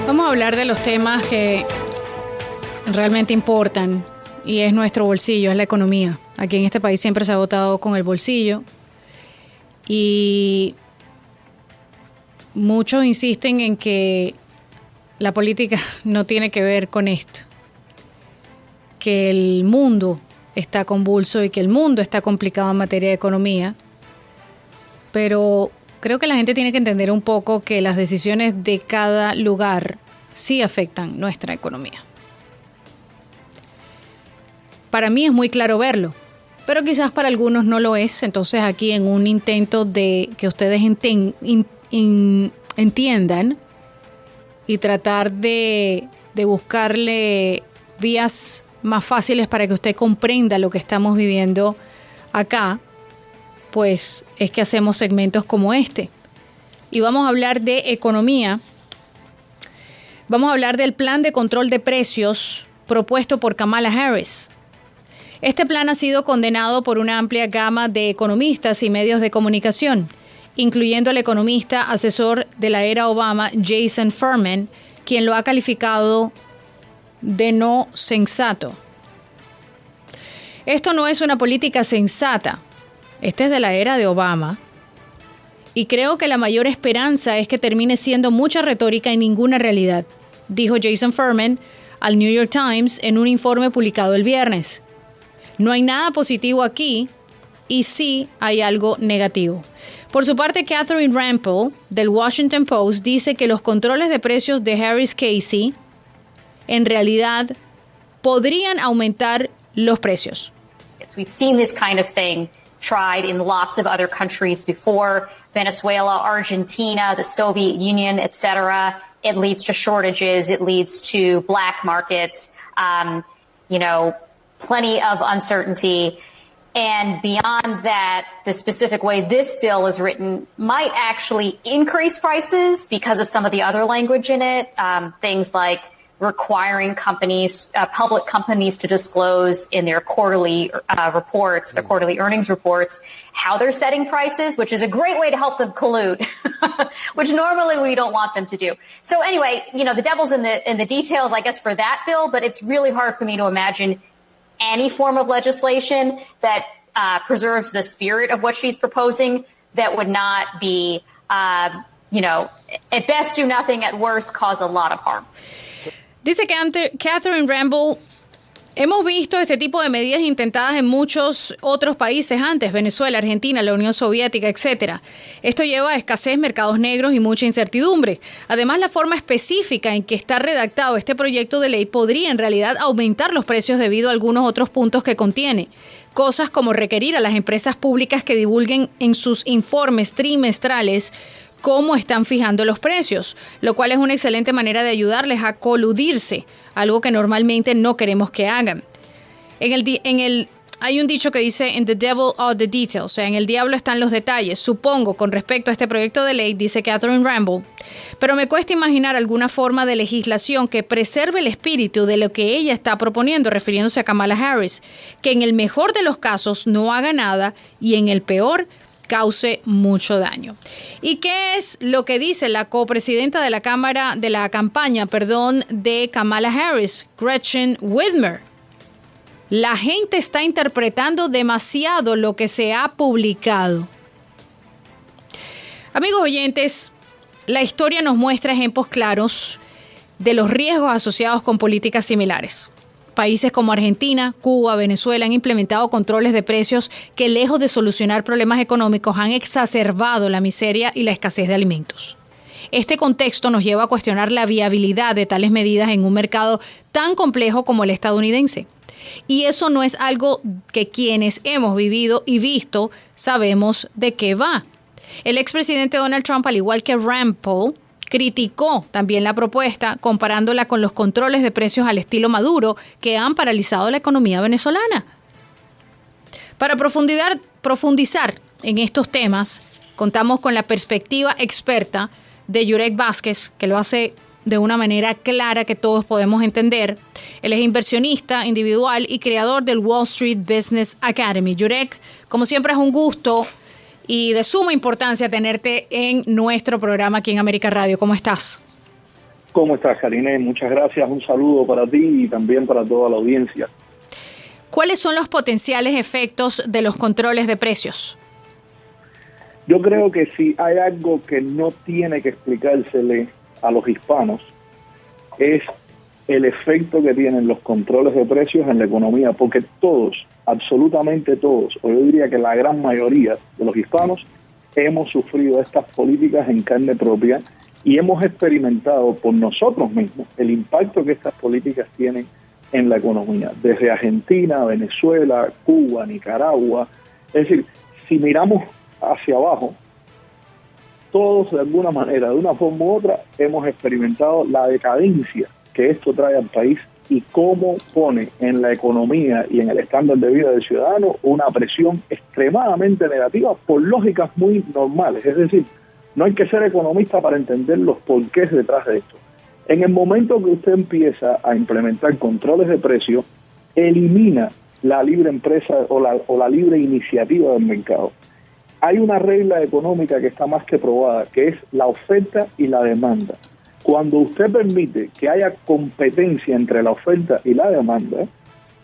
Vamos a hablar de los temas que realmente importan y es nuestro bolsillo, es la economía. Aquí en este país siempre se ha votado con el bolsillo y muchos insisten en que la política no tiene que ver con esto, que el mundo está convulso y que el mundo está complicado en materia de economía, pero creo que la gente tiene que entender un poco que las decisiones de cada lugar sí afectan nuestra economía. Para mí es muy claro verlo, pero quizás para algunos no lo es. Entonces aquí en un intento de que ustedes entiendan y tratar de buscarle vías más fáciles para que usted comprenda lo que estamos viviendo acá, pues es que hacemos segmentos como este. Y vamos a hablar de economía. Vamos a hablar del plan de control de precios propuesto por Kamala Harris. Este plan ha sido condenado por una amplia gama de economistas y medios de comunicación, incluyendo al economista asesor de la era Obama, Jason Furman, quien lo ha calificado de no sensato. Esto no es una política sensata. Esta es de la era de Obama. Y creo que la mayor esperanza es que termine siendo mucha retórica y ninguna realidad, dijo Jason Furman al New York Times en un informe publicado el viernes. No hay nada positivo aquí y sí hay algo negativo. Por su parte, Catherine Rampell, del Washington Post, dice que los controles de precios de Harris-Casey en realidad podrían aumentar los precios. We've seen this kind of thing tried in lots of other countries before. Venezuela, Argentina, the Soviet Union, etc. It leads to shortages. It leads to black markets, plenty of uncertainty. And beyond that, the specific way this bill is written might actually increase prices because of some of the other language in it. Things like requiring companies, public companies, to disclose in their quarterly reports, their quarterly earnings reports, how they're setting prices, which is a great way to help them collude, which normally we don't want them to do. So anyway, the devil's in the details, I guess, for that bill, but it's really hard for me to imagine any form of legislation that preserves the spirit of what she's proposing that would not be, at best do nothing, at worst cause a lot of harm. Dice Catherine Rampell, hemos visto este tipo de medidas intentadas en muchos otros países antes, Venezuela, Argentina, la Unión Soviética, etc. Esto lleva a escasez, mercados negros y mucha incertidumbre. Además, la forma específica en que está redactado este proyecto de ley podría en realidad aumentar los precios debido a algunos otros puntos que contiene. Cosas como requerir a las empresas públicas que divulguen en sus informes trimestrales cómo están fijando los precios, lo cual es una excelente manera de ayudarles a coludirse, algo que normalmente no queremos que hagan. Hay un dicho que dice, "In the devil are the details", o sea, en el diablo están los detalles. Supongo, con respecto a este proyecto de ley, dice Catherine Rampell, pero me cuesta imaginar alguna forma de legislación que preserve el espíritu de lo que ella está proponiendo, refiriéndose a Kamala Harris, que en el mejor de los casos no haga nada y en el peor cause mucho daño. ¿Y qué es lo que dice la copresidenta de la campaña de Kamala Harris, Gretchen Whitmer? La gente está interpretando demasiado lo que se ha publicado. Amigos oyentes, la historia nos muestra ejemplos claros de los riesgos asociados con políticas similares. Países como Argentina, Cuba, Venezuela han implementado controles de precios que, lejos de solucionar problemas económicos, han exacerbado la miseria y la escasez de alimentos. Este contexto nos lleva a cuestionar la viabilidad de tales medidas en un mercado tan complejo como el estadounidense. Y eso no es algo que quienes hemos vivido y visto sabemos de qué va. El expresidente Donald Trump, al igual que Rampell, criticó también la propuesta comparándola con los controles de precios al estilo Maduro que han paralizado la economía venezolana. Para profundizar en estos temas, contamos con la perspectiva experta de Yurek Vázquez, que lo hace de una manera clara que todos podemos entender. Él es inversionista individual y creador del Wall Street Business Academy. Yurek, como siempre, es un gusto y de suma importancia tenerte en nuestro programa aquí en América Radio. ¿Cómo estás? ¿Cómo estás, Karine? Muchas gracias. Un saludo para ti y también para toda la audiencia. ¿Cuáles son los potenciales efectos de los controles de precios? Yo creo que si hay algo que no tiene que explicársele a los hispanos es el efecto que tienen los controles de precios en la economía, porque todos, absolutamente todos, o yo diría que la gran mayoría de los hispanos hemos sufrido estas políticas en carne propia y hemos experimentado por nosotros mismos el impacto que estas políticas tienen en la economía, desde Argentina, Venezuela, Cuba, Nicaragua. Es decir, si miramos hacia abajo, todos de alguna manera, de una forma u otra, hemos experimentado la decadencia que esto trae al país y cómo pone en la economía y en el estándar de vida del ciudadano una presión extremadamente negativa por lógicas muy normales. Es decir, no hay que ser economista para entender los porqués detrás de esto. En el momento que usted empieza a implementar controles de precios, elimina la libre empresa o la libre iniciativa del mercado. Hay una regla económica que está más que probada, que es la oferta y la demanda. Cuando usted permite que haya competencia entre la oferta y la demanda,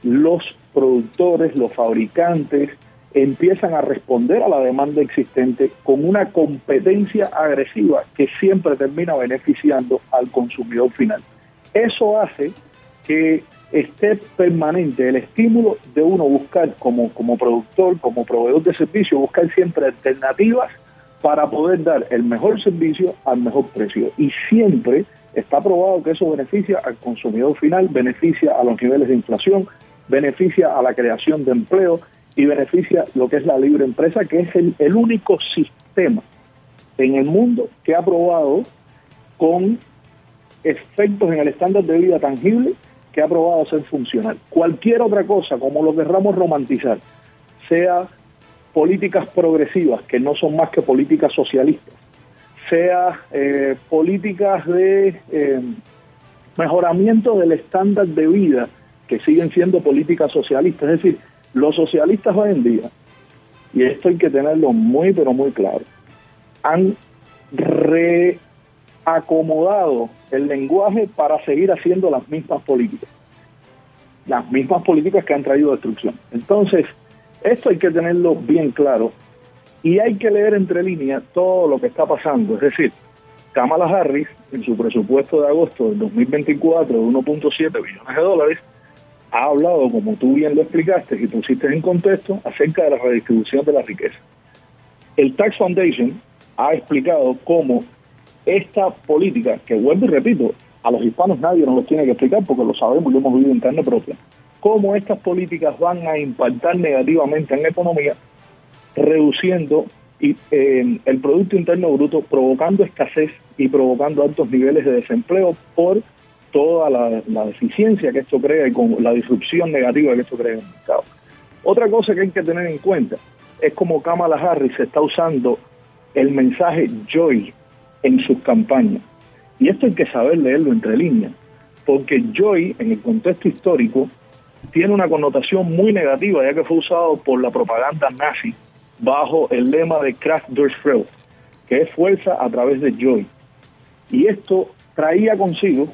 los productores, los fabricantes, empiezan a responder a la demanda existente con una competencia agresiva que siempre termina beneficiando al consumidor final. Eso hace que esté permanente el estímulo de uno buscar como productor, como proveedor de servicio, buscar siempre alternativas para poder dar el mejor servicio al mejor precio. Y siempre está probado que eso beneficia al consumidor final, beneficia a los niveles de inflación, beneficia a la creación de empleo y beneficia lo que es la libre empresa, que es el único sistema en el mundo que ha probado con efectos en el estándar de vida tangible, que ha probado ser funcional. Cualquier otra cosa, como lo querramos romantizar, sea políticas progresivas, que no son más que políticas socialistas, sea políticas de mejoramiento del estándar de vida, que siguen siendo políticas socialistas. Es decir, los socialistas hoy en día, y esto hay que tenerlo muy, pero muy claro, han reacomodado el lenguaje para seguir haciendo las mismas políticas que han traído destrucción. Entonces, esto hay que tenerlo bien claro y hay que leer entre líneas todo lo que está pasando. Es decir, Kamala Harris, en su presupuesto de agosto del 2024 de 1.7 billones de dólares, ha hablado, como tú bien lo explicaste y pusiste en contexto, acerca de la redistribución de la riqueza. El Tax Foundation ha explicado cómo esta política, que vuelvo y repito, a los hispanos nadie nos lo tiene que explicar porque lo sabemos y lo hemos vivido en carne propia, cómo estas políticas van a impactar negativamente en la economía, reduciendo el Producto Interno Bruto, provocando escasez y provocando altos niveles de desempleo por toda la deficiencia que esto crea y con la disrupción negativa que esto crea en el mercado. Otra cosa que hay que tener en cuenta es cómo Kamala Harris está usando el mensaje Joy en sus campañas. Y esto hay que saber leerlo entre líneas, porque Joy, en el contexto histórico, tiene una connotación muy negativa, ya que fue usado por la propaganda nazi bajo el lema de Kraft durch Freude, que es fuerza a través de Joy. Y esto traía consigo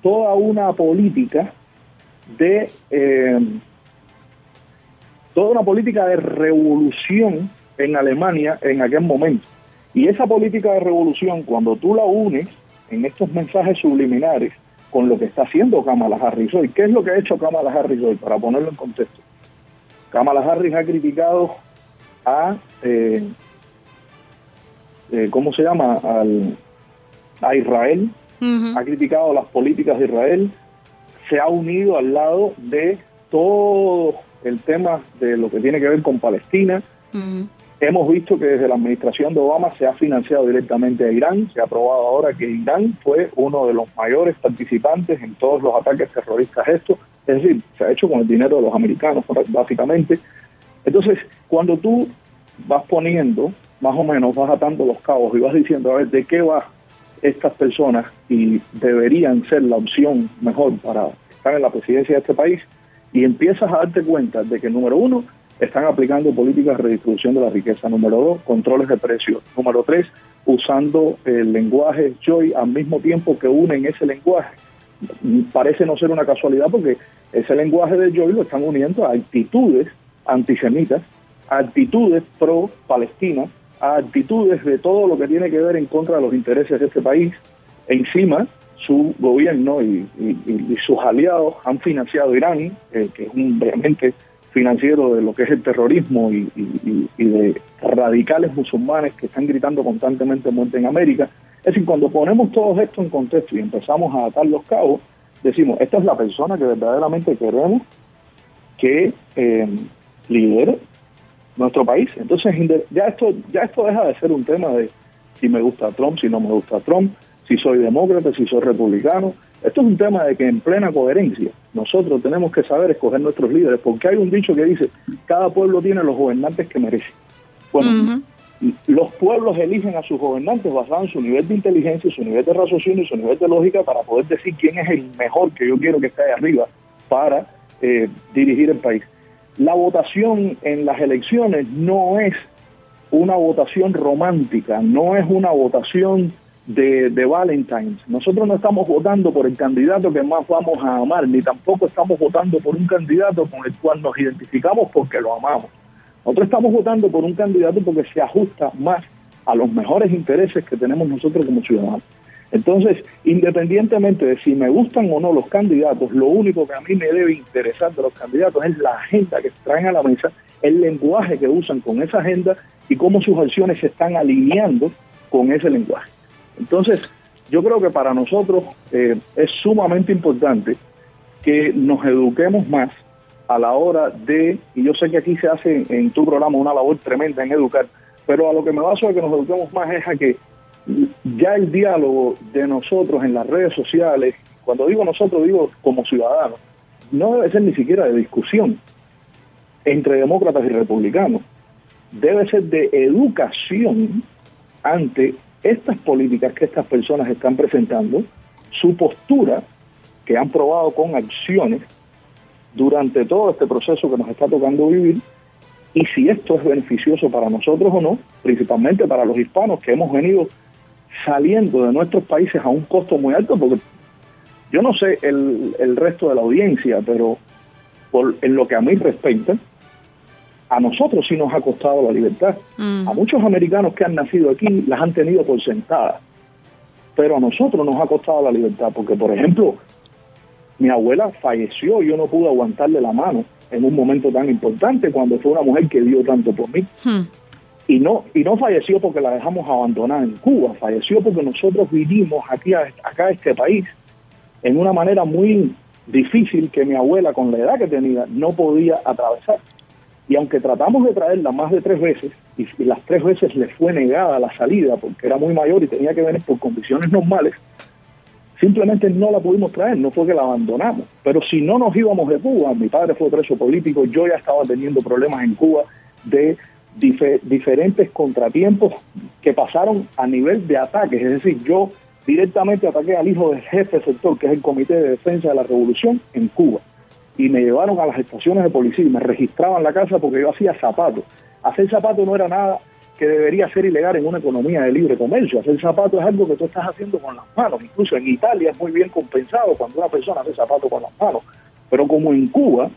toda una política de revolución en Alemania en aquel momento. Y esa política de revolución, cuando tú la unes en estos mensajes subliminares con lo que está haciendo Kamala Harris hoy, ¿qué es lo que ha hecho Kamala Harris hoy? Para ponerlo en contexto, Kamala Harris ha criticado a a Israel. Uh-huh. Ha criticado las políticas de Israel, se ha unido al lado de todo el tema de lo que tiene que ver con Palestina. Uh-huh. Hemos visto que desde la administración de Obama se ha financiado directamente a Irán. Se ha probado ahora que Irán fue uno de los mayores participantes en todos los ataques terroristas estos. Es decir, se ha hecho con el dinero de los americanos, básicamente. Entonces, cuando tú vas poniendo, más o menos, vas atando los cabos y vas diciendo, a ver, ¿de qué va estas personas y deberían ser la opción mejor para estar en la presidencia de este país? Y empiezas a darte cuenta de que, número uno, están aplicando políticas de redistribución de la riqueza. Número dos, controles de precios. Número tres, usando el lenguaje Joy al mismo tiempo que unen ese lenguaje. Parece no ser una casualidad porque ese lenguaje de Joy lo están uniendo a actitudes antisemitas, a actitudes pro-Palestina, a actitudes de todo lo que tiene que ver en contra de los intereses de este país. Encima, su gobierno y sus aliados han financiado a Irán, que es un realmente financiero de lo que es el terrorismo y de radicales musulmanes que están gritando constantemente muerte en América. Es decir, cuando ponemos todo esto en contexto y empezamos a atar los cabos, decimos, esta es la persona que verdaderamente queremos que lidere nuestro país. Entonces, ya esto deja de ser un tema de si me gusta Trump, si no me gusta Trump, si soy demócrata, si soy republicano. Esto es un tema de que en plena coherencia nosotros tenemos que saber escoger nuestros líderes, porque hay un dicho que dice, cada pueblo tiene los gobernantes que merece. Bueno, los pueblos eligen a sus gobernantes basados en su nivel de inteligencia, su nivel de raciocinio y su nivel de lógica para poder decir quién es el mejor que yo quiero que esté ahí arriba para dirigir el país. La votación en las elecciones no es una votación romántica, no es una votación de Valentine's. Nosotros no estamos votando por el candidato que más vamos a amar, ni tampoco estamos votando por un candidato con el cual nos identificamos porque lo amamos. Nosotros estamos votando por un candidato porque se ajusta más a los mejores intereses que tenemos nosotros como ciudadanos. Entonces, independientemente de si me gustan o no los candidatos, lo único que a mí me debe interesar de los candidatos es la agenda que traen a la mesa, el lenguaje que usan con esa agenda y cómo sus acciones se están alineando con ese lenguaje. Entonces, yo creo que para nosotros es sumamente importante que nos eduquemos más a la hora de, y yo sé que aquí se hace en tu programa una labor tremenda en educar, pero a lo que me baso de que nos eduquemos más es a que ya el diálogo de nosotros en las redes sociales, cuando digo nosotros, digo como ciudadanos, no debe ser ni siquiera de discusión entre demócratas y republicanos, debe ser de educación ante estas políticas que estas personas están presentando, su postura que han probado con acciones durante todo este proceso que nos está tocando vivir, y si esto es beneficioso para nosotros o no, principalmente para los hispanos que hemos venido saliendo de nuestros países a un costo muy alto, porque yo no sé el resto de la audiencia, pero en lo que a mí respecta, a nosotros sí nos ha costado la libertad. A muchos americanos que han nacido aquí las han tenido por sentadas, pero a nosotros nos ha costado la libertad, porque por ejemplo, mi abuela falleció y yo no pude aguantarle la mano en un momento tan importante cuando fue una mujer que dio tanto por mí. Y no falleció porque la dejamos abandonada en Cuba, falleció porque nosotros vinimos acá a este país en una manera muy difícil que mi abuela, con la edad que tenía, no podía atravesar. Y aunque tratamos de traerla más de 3 veces, y las 3 veces le fue negada la salida porque era muy mayor y tenía que venir por condiciones normales, simplemente no la pudimos traer, no fue que la abandonamos. Pero si no nos íbamos de Cuba, mi padre fue preso político, yo ya estaba teniendo problemas en Cuba de diferentes contratiempos que pasaron a nivel de ataques. Es decir, yo directamente ataqué al hijo del jefe del sector, que es el Comité de Defensa de la Revolución en Cuba, y me llevaron a las estaciones de policía y me registraban la casa porque yo hacía zapatos. Hacer zapatos no era nada que debería ser ilegal en una economía de libre comercio. Hacer zapatos es algo que tú estás haciendo con las manos. Incluso en Italia es muy bien compensado cuando una persona hace zapatos con las manos. Pero como en Cuba,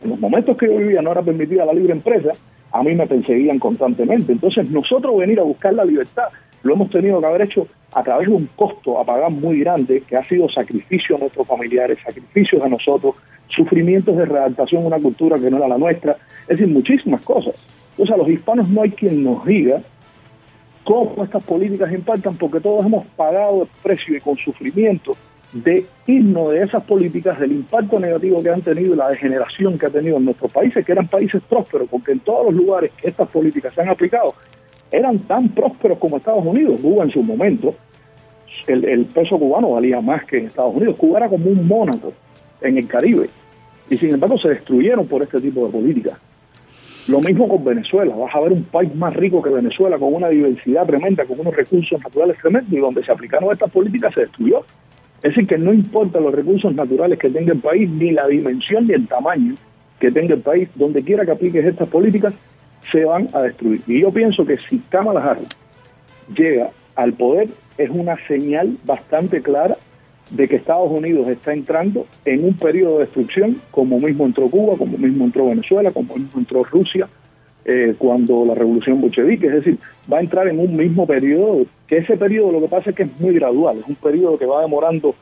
en los momentos que yo vivía no era permitida la libre empresa, a mí me perseguían constantemente. Entonces nosotros venir a buscar la libertad lo hemos tenido que haber hecho a través de un costo a pagar muy grande, que ha sido sacrificio a nuestros familiares, sacrificios a nosotros, sufrimientos de readaptación a una cultura que no era la nuestra, es decir, muchísimas cosas. Entonces a los hispanos no hay quien nos diga cómo estas políticas impactan, porque todos hemos pagado el precio y con sufrimiento de irnos de esas políticas, del impacto negativo que han tenido y la degeneración que ha tenido en nuestros países, que eran países prósperos, porque en todos los lugares que estas políticas se han aplicado, eran tan prósperos como Estados Unidos. Cuba en su momento, el peso cubano valía más que en Estados Unidos. Cuba era como un Mónaco en el Caribe, y sin embargo se destruyeron por este tipo de políticas. Lo mismo con Venezuela. Vas a ver un país más rico que Venezuela, con una diversidad tremenda, con unos recursos naturales tremendos, y donde se aplicaron estas políticas se destruyó. Es decir, que no importa los recursos naturales que tenga el país, ni la dimensión ni el tamaño que tenga el país, donde quiera que apliques estas políticas, se van a destruir. Y yo pienso que si Kamala Harris llega al poder es una señal bastante clara de que Estados Unidos está entrando en un periodo de destrucción, como mismo entró Cuba, como mismo entró Venezuela, como mismo entró Rusia cuando la revolución bolchevique. Es decir, va a entrar en un mismo periodo, que ese periodo lo que pasa es que es muy gradual, es un periodo que va demorando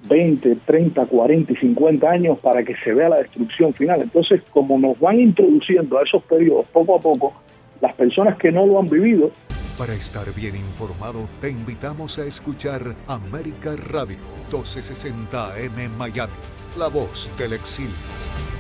20, 30, 40 y 50 años para que se vea la destrucción final. Entonces, como nos van introduciendo a esos periodos poco a poco, las personas que no lo han vivido. Para estar bien informado, te invitamos a escuchar América Radio 1260 AM Miami, la voz del exilio.